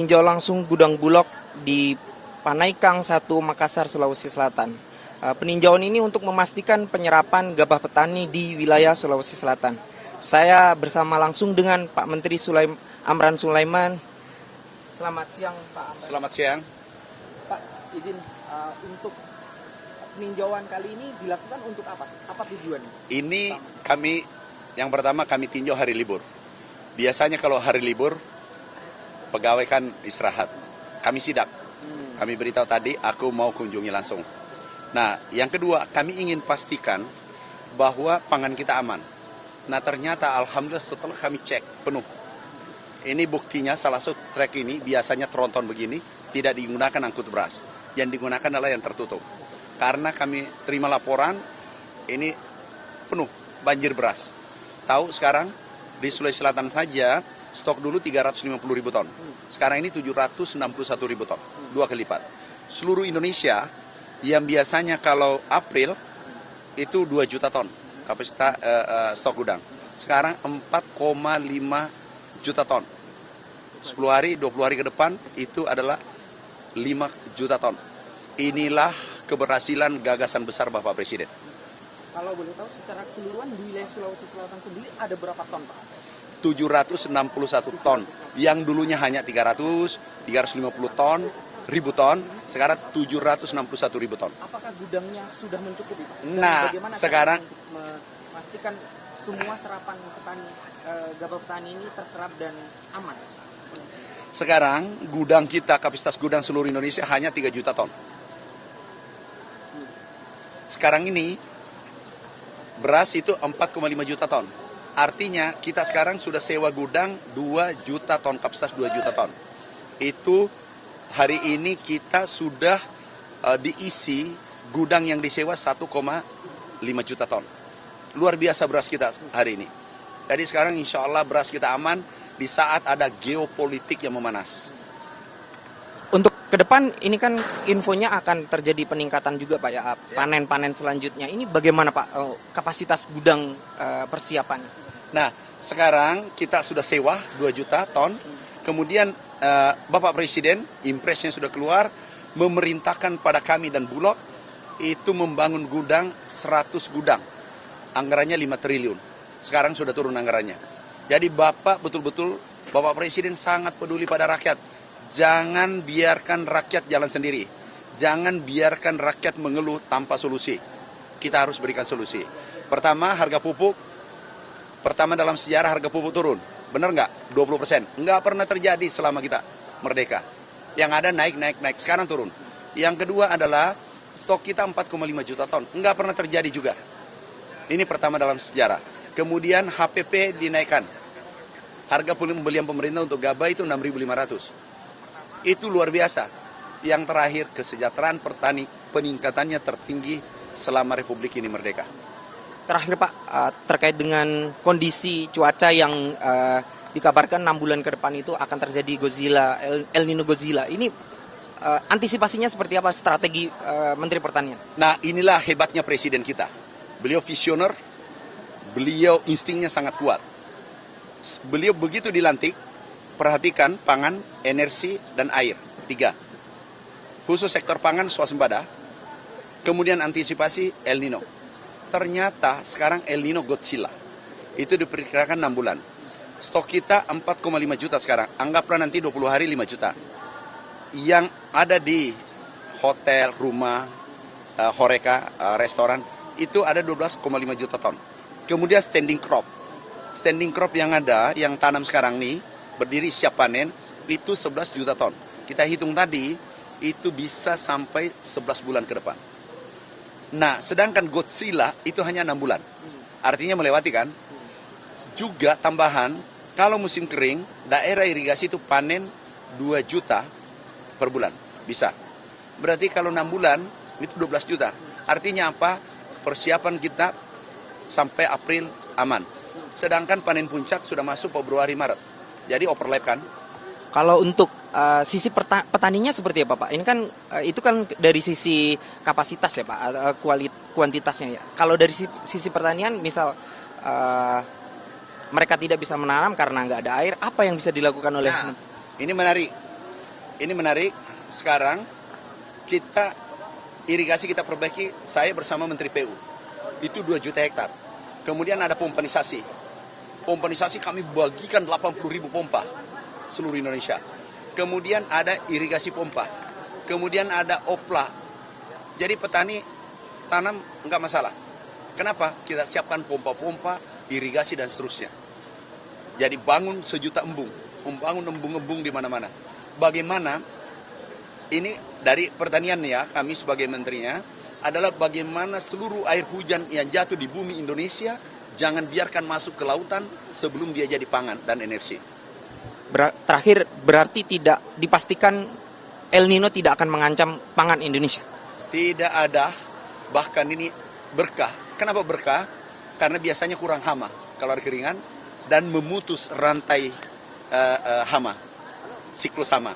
Tinjau langsung gudang Bulog di Panaikang 1, Makassar, Sulawesi Selatan. Peninjauan ini untuk memastikan penyerapan gabah petani di wilayah Sulawesi Selatan. Saya bersama langsung dengan Pak Menteri Amran Sulaiman. Selamat siang Pak Amran. Selamat siang. Pak, izin untuk peninjauan kali ini dilakukan untuk apa sih? Apa tujuannya? Ini yang pertama kami tinjau hari libur. Biasanya kalau hari libur, pegawai kan istirahat. Kami sidak. Kami beritahu tadi, aku mau kunjungi langsung. Nah, yang kedua, kami ingin pastikan bahwa pangan kita aman. Nah, ternyata alhamdulillah setelah kami cek penuh. Ini buktinya salah satu trek ini biasanya tronton begini tidak digunakan angkut beras. Yang digunakan adalah yang tertutup. Karena kami terima laporan ini penuh banjir beras. Tahu sekarang di Sulawesi Selatan saja stok dulu 350 ribu ton. Sekarang ini 761 ribu ton. 2 kali lipat. Seluruh Indonesia yang biasanya kalau April itu 2 juta ton kapasitas stok gudang. Sekarang 4,5 juta ton. 10 hari, 20 hari ke depan itu adalah 5 juta ton. Inilah keberhasilan gagasan besar Bapak Presiden. Kalau boleh tahu secara keseluruhan di wilayah Sulawesi Selatan sendiri ada berapa ton Pak? 761 ton. Yang dulunya hanya 350 ton, ribu ton, sekarang 761 ribu ton. Apakah gudangnya sudah mencukupi Pak? Nah, sekarang untuk memastikan semua serapan petani gabah petani ini terserap dan aman? Sekarang gudang kita, kapasitas gudang seluruh Indonesia hanya 3 juta ton. Sekarang ini beras itu 4,5 juta ton. Artinya kita sekarang sudah sewa gudang 2 juta ton, kapasitas 2 juta ton. Itu hari ini kita sudah diisi gudang yang disewa 1,5 juta ton. Luar biasa beras kita hari ini. Jadi sekarang insya Allah beras kita aman di saat ada geopolitik yang memanas. Untuk ke depan ini kan infonya akan terjadi peningkatan juga Pak ya, panen-panen selanjutnya. Ini bagaimana Pak kapasitas gudang persiapannya? Nah, sekarang kita sudah sewa 2 juta ton. Kemudian Bapak Presiden, impresnya sudah keluar, memerintahkan pada kami dan Bulog itu membangun gudang 100 gudang. Anggarannya 5 triliun. Sekarang sudah turun anggarannya. Jadi Bapak betul-betul, Bapak Presiden sangat peduli pada rakyat. Jangan biarkan rakyat jalan sendiri. Jangan biarkan rakyat mengeluh tanpa solusi. Kita harus berikan solusi. Pertama, harga pupuk. Pertama dalam sejarah harga pupuk turun. Benar nggak? 20%. Nggak pernah terjadi selama kita merdeka. Yang ada naik. Sekarang turun. Yang kedua adalah stok kita 4,5 juta ton. Nggak pernah terjadi juga. Ini pertama dalam sejarah. Kemudian HPP dinaikkan. Harga pembelian pemerintah untuk gabah itu 6.500. Itu luar biasa. Yang terakhir, kesejahteraan petani peningkatannya tertinggi selama Republik ini merdeka. Terakhir Pak, terkait dengan kondisi cuaca yang dikabarkan 6 bulan ke depan itu akan terjadi El Nino Godzilla. Ini antisipasinya seperti apa strategi Menteri Pertanian? Nah, inilah hebatnya Presiden kita. Beliau visioner, beliau instingnya sangat kuat. Beliau begitu dilantik, perhatikan pangan, energi, dan air. 3. Khusus sektor pangan swasembada, kemudian antisipasi El Nino. Ternyata sekarang El Nino Godzilla. Itu diperkirakan 6 bulan. Stok kita 4,5 juta sekarang. Anggaplah nanti 20 hari 5 juta. Yang ada di hotel, rumah, horeca, restoran, itu ada 12,5 juta ton. Kemudian standing crop. Standing crop yang ada, yang tanam sekarang nih, berdiri siap panen, itu 11 juta ton. Kita hitung tadi, itu bisa sampai 11 bulan ke depan. Nah, sedangkan Godzilla itu hanya 6 bulan. Artinya melewati kan? Juga tambahan, kalau musim kering, daerah irigasi itu panen 2 juta per bulan. Bisa. Berarti kalau 6 bulan, itu 12 juta. Artinya apa? Persiapan kita sampai April aman. Sedangkan panen puncak sudah masuk Februari Maret. Jadi overlap kan? Kalau untuk sisi petaninya seperti apa Pak? Ini kan itu kan dari sisi kapasitas ya Pak, kuantitasnya ya. Kalau dari sisi pertanian, misal mereka tidak bisa menanam karena nggak ada air, apa yang bisa dilakukan oleh? Nah, ini menarik. Ini menarik. Sekarang irigasi kita perbaiki, saya bersama Menteri PU. Itu 2 juta hektar. Kemudian ada pompanisasi. Pompanisasi kami bagikan 80.000 pompa seluruh Indonesia. Kemudian ada irigasi pompa. Kemudian ada opla. Jadi petani tanam enggak masalah. Kenapa? Kita siapkan pompa-pompa, irigasi dan seterusnya. Jadi bangun 1 juta embung. Membangun embung-embung di mana-mana. Bagaimana ini dari pertanian ya, kami sebagai menterinya adalah bagaimana seluruh air hujan yang jatuh di bumi Indonesia jangan biarkan masuk ke lautan sebelum dia jadi pangan dan energi. Terakhir, berarti tidak dipastikan El Nino tidak akan mengancam pangan Indonesia? Tidak ada, bahkan ini berkah. Kenapa berkah? Karena biasanya kurang hama kalau ada keringan dan memutus rantai hama, siklus hama.